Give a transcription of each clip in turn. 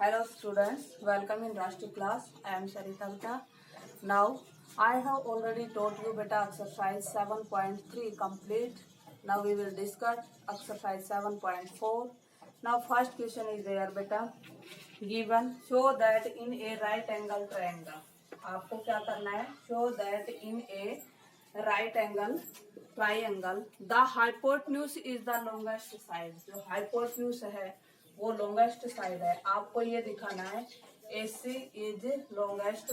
Hello students, welcome in Rashtriya class. I am Sarita Beta. Now I have already taught you beta exercise 7.3 complete. Now we will discuss exercise 7.4. Now first question is there beta. Given show that in a right angle triangle. आपको क्या करना है? Show that in a right angle triangle the hypotenuse is the longest side. जो hypotenuse है वो longest side है. आपको ये दिखाना है AC is longest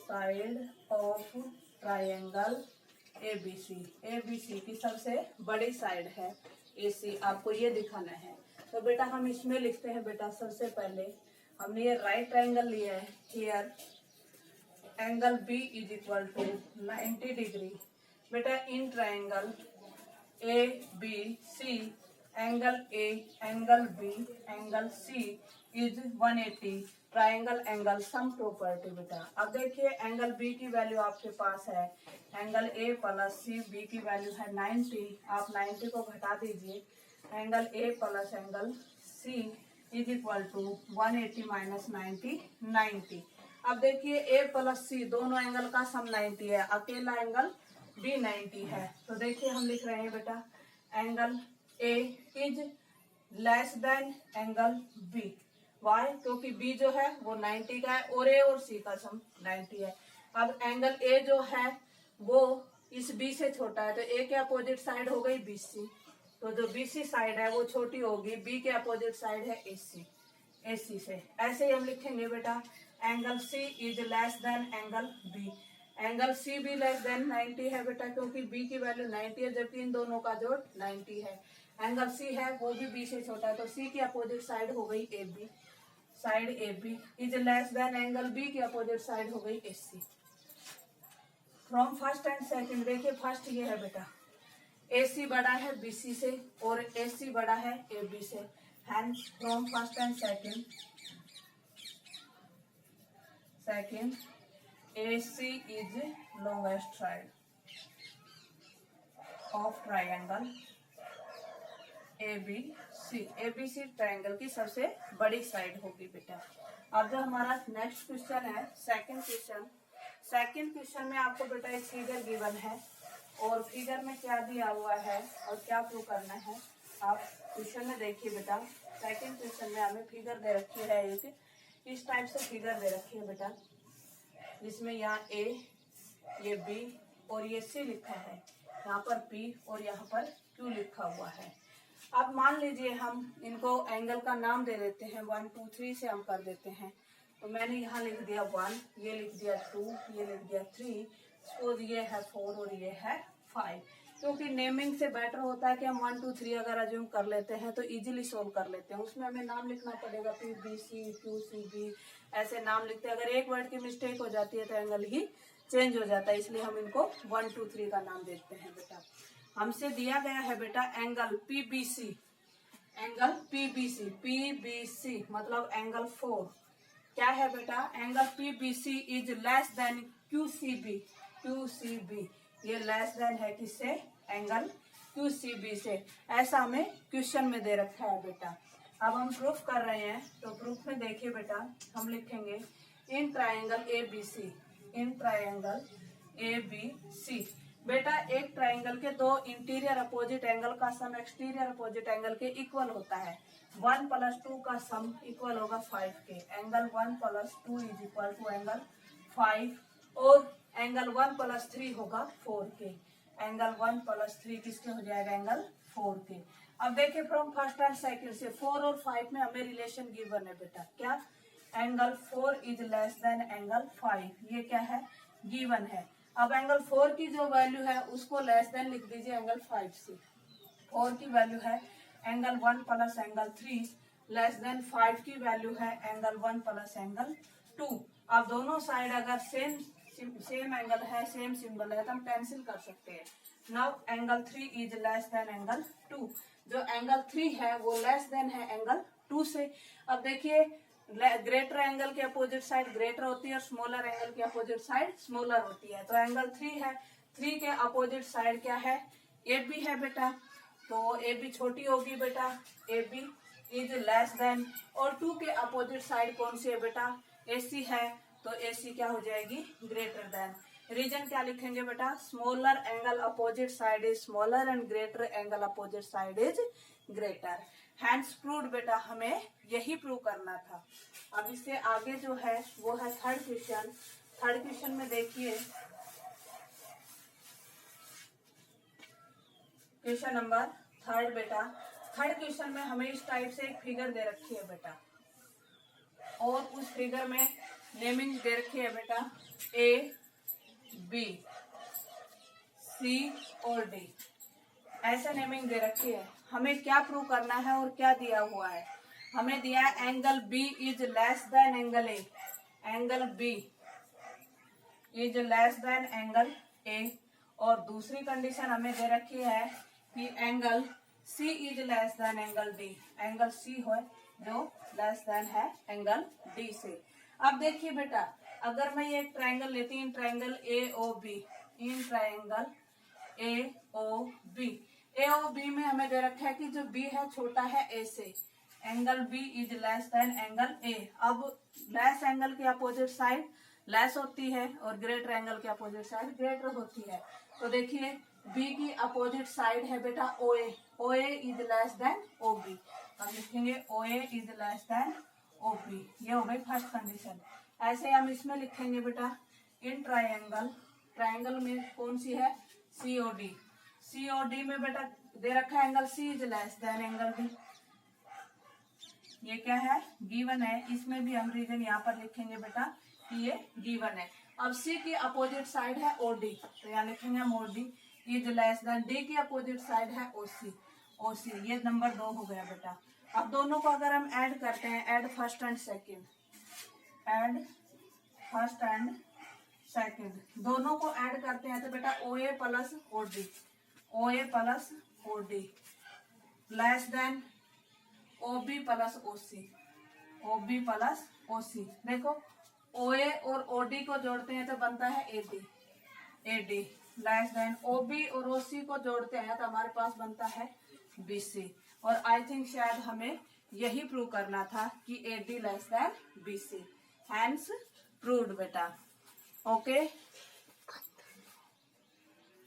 side of triangle ABC की सबसे बड़ी साइड है AC. आपको ये दिखाना है. तो बेटा हम इसमें लिखते हैं बेटा सबसे पहले हमने ये राइट ट्राइंगल लिया है. Here angle B is equal to 90 degree. बेटा in triangle ABC angle A, angle B, angle C is 180. Triangle angle sum property बेटा. अब देखिए एंगल B की वैल्यू आपके पास है angle A plus C. B की वैल्यू है 90. आप 90 को घटा दीजिए. Angle A plus angle C is equal to 180 minus 90. अब देखिए A प्लस C दोनों एंगल का सम 90 है. अकेला एंगल B 90 है. तो देखिए हम लिख रहे हैं बेटा angle A is less than angle B. Why? क्योंकि B जो है वो 90 का है और A और C का सम 90 है. अब एंगल A जो है वो इस B से छोटा है तो A के अपोजिट साइड हो गई BC. तो जो BC साइड है वो छोटी होगी. B के अपोजिट साइड है AC से. ऐसे ही हम लिखेंगे बेटा angle C is less than angle B. Angle C भी लेस देन 90 है बेटा क्योंकि B की वैल्यू 90 है जबकि इन दोनों का जोड़ 90 है. एंगल C है वो भी B से छोटा है तो C की अपोजिट साइड हो गई AB. Side AB is less than angle B की अपोजिट साइड हो गई AC. From first and second देखिए फर्स्ट ये है बेटा AC बड़ा है BC से और AC बड़ा है AB से. Hence from first and second AC is longest side of triangle ABC triangle की सबसे बड़ी साइड होगी बेटा. अब जो हमारा नेक्स्ट क्वेश्चन है सेकंड क्वेश्चन में आपको बेटा एक फिगर गिवन है और फिगर में क्या दिया हुआ है और क्या प्रूव करना है आप क्वेश्चन में देखिए बेटा. सेकंड क्वेश्चन में हमें फिगर दे रखी है एक इस टाइप से फिगर दे रखी है बेटा जिसमें यहाँ A ये B और ये C लिखा है. यहाँ पर P और यहाँ पर Q लिखा हुआ है. अब मान लीजिए हम इनको एंगल का नाम दे देते हैं 1 2 3 से हम कर देते हैं. तो मैंने यहाँ लिख दिया 1, ये लिख दिया 2, ये लिख दिया 3, सपोज ये है 4 और ये है 5. क्योंकि नेमिंग से बेटर होता है कि हम 1 2 3 अगर अज्यूम कर लेते हैं तो इजीली सोल्व कर लेते हैं. उसमें हमें नाम लिखना पड़ेगा PBC QCB ऐसे नाम लिखते हैं. अगर एक वर्ड की मिस्टेक हो जाती है तो एंगल ही चेंज हो जाता है. इसलिए हम इनको 1 2 3 का नाम देते हैं बेटा. हमसे दिया गया है बेटा एंगल PBC मतलब एंगल 4. क्या है बेटा angle PBC is less then QCB. ये लेस देन है किससे एंगल QCB से. ऐसा हमें क्वेश्चन में दे रखा है बेटा. अब हम प्रूफ कर रहे हैं तो प्रूफ में देखिए बेटा हम लिखेंगे इन ट्राइंगल ABC बेटा एक ट्राइंगल के दो इंटीरियर अपोजिट एंगल का सम एक्सटीरियर अपोजिट एंगल के इक्वल होता है. 1 प्लस 2 का सम इक्वल होगा 5 के. Angle 1 plus 2 is equal to angle 5 और एंगल 1 प्लस 3 होगा 4 के. एंगल 1 प्लस 3 किसके हो जाएगा एंगल 4 के. अब देखिए फ्रॉम फर्स्ट एंड सेकंड से 4 और 5 में हमें रिलेशन गिवन है बेटा. क्या angle 4 is less than angle 5. ये क्या है गिवन है. अब एंगल 4 की जो वैल्यू है उसको लेस देन लिख दीजिए एंगल 5 से. 4 की वैल्यू है angle 1 plus angle 3 less than 5 की वैल्यू है एंगल 1 प्लस एंगल 2. अब दोनों साइड अगर सेम एंगल है सेम सिंबल है तो हम कैंसिल कर सकते हैं. Now angle 3 is less than angle 2. जो एंगल 3 है वो लेस देन है एंगल 2 से. अब देखिए ग्रेटर एंगल के अपोजिट साइड ग्रेटर होती है और स्मॉलर एंगल के अपोजिट साइड स्मॉलर होती है. तो एंगल 3 है 3 के अपोजिट साइड क्या है AB है बेटा. तो AB छोटी होगी बेटा AB इज लेस देन, और 2 के अपोजिट साइड कौन सी है बेटा, AC है, तो AC क्या हो जाएगी, ग्रेटर देन। रीजन क्या लिखेंगे बेटा, smaller angle opposite side is smaller and greater angle opposite side is greater. Hands proved बेटा, हमें यही प्रूव करना था। अब इससे आगे जो है वो है थर्ड क्वेश्चन। थर्ड क्वेश्चन में देखिए, क्वेश्चन नंबर थर्ड बेटा। थर्ड क्वेश्चन में हमें इस टाइप से एक फिगर दे रखी है बेटा, और उस फिगर में नेमिंग दे रखी है बेटा A, B, C और D, ऐसे नेमिंग दे रखी है। हमें क्या प्रूव करना है और क्या दिया हुआ है, हमें दिया है angle B is less than angle A, angle B is less than angle A, और दूसरी कंडीशन हमें दे रखी है कि angle C is less than angle D, angle C हो जो लेस देन है एंगल D से। अब देखिए बेटा, अगर मैं ये ट्रायंगल लेती हूँ, triangle AOB, in triangle AOB, AOB में हमें दे रखा है कि जो B है छोटा है A से, angle B is less than angle A। अब लेस एंगल की अपोजिट साइड लेस होती है और ग्रेटर एंगल की अपोजिट साइड ग्रेटर होती है। तो देखिए B की अपोजिट साइड है बेटा OA, OA is less then OB, हम लिखेंगे OA is less then OB, ये हो गई फर्स्ट कंडीशन। ऐसे हम इसमें लिखेंगे बेटा, इन ट्रायंगल, ट्रायंगल में कौन सी है, COD, COD में बेटा दे रखा है angle C is less than angle D, ये क्या है, गिवन है। इसमें भी हम रीजन यहाँ पर लिखेंगे बेटा कि ये गिवन है। अब C की अपोजिट साइड है OD, तो यहाँ लिखेंगे हम OD is less then, D की अपोजिट साइड है OC, OC, ये नंबर 2 हो गया बेटा। अब दोनों को अगर हम ऐड करते हैं, add first and second, add first and second, दोनों को ऐड करते हैं तो बेटा OA plus OD, OA plus OD less than OB plus OC, OB plus OC। देखो OA और OD को जोड़ते हैं तो बनता है AD, AD less then OB और OC को जोड़ते हैं तो हमारे पास बनता है BC। और आई थिंक शायद हमें यही प्रूव करना था कि AD less than BC, hence proved बेटा। ओके।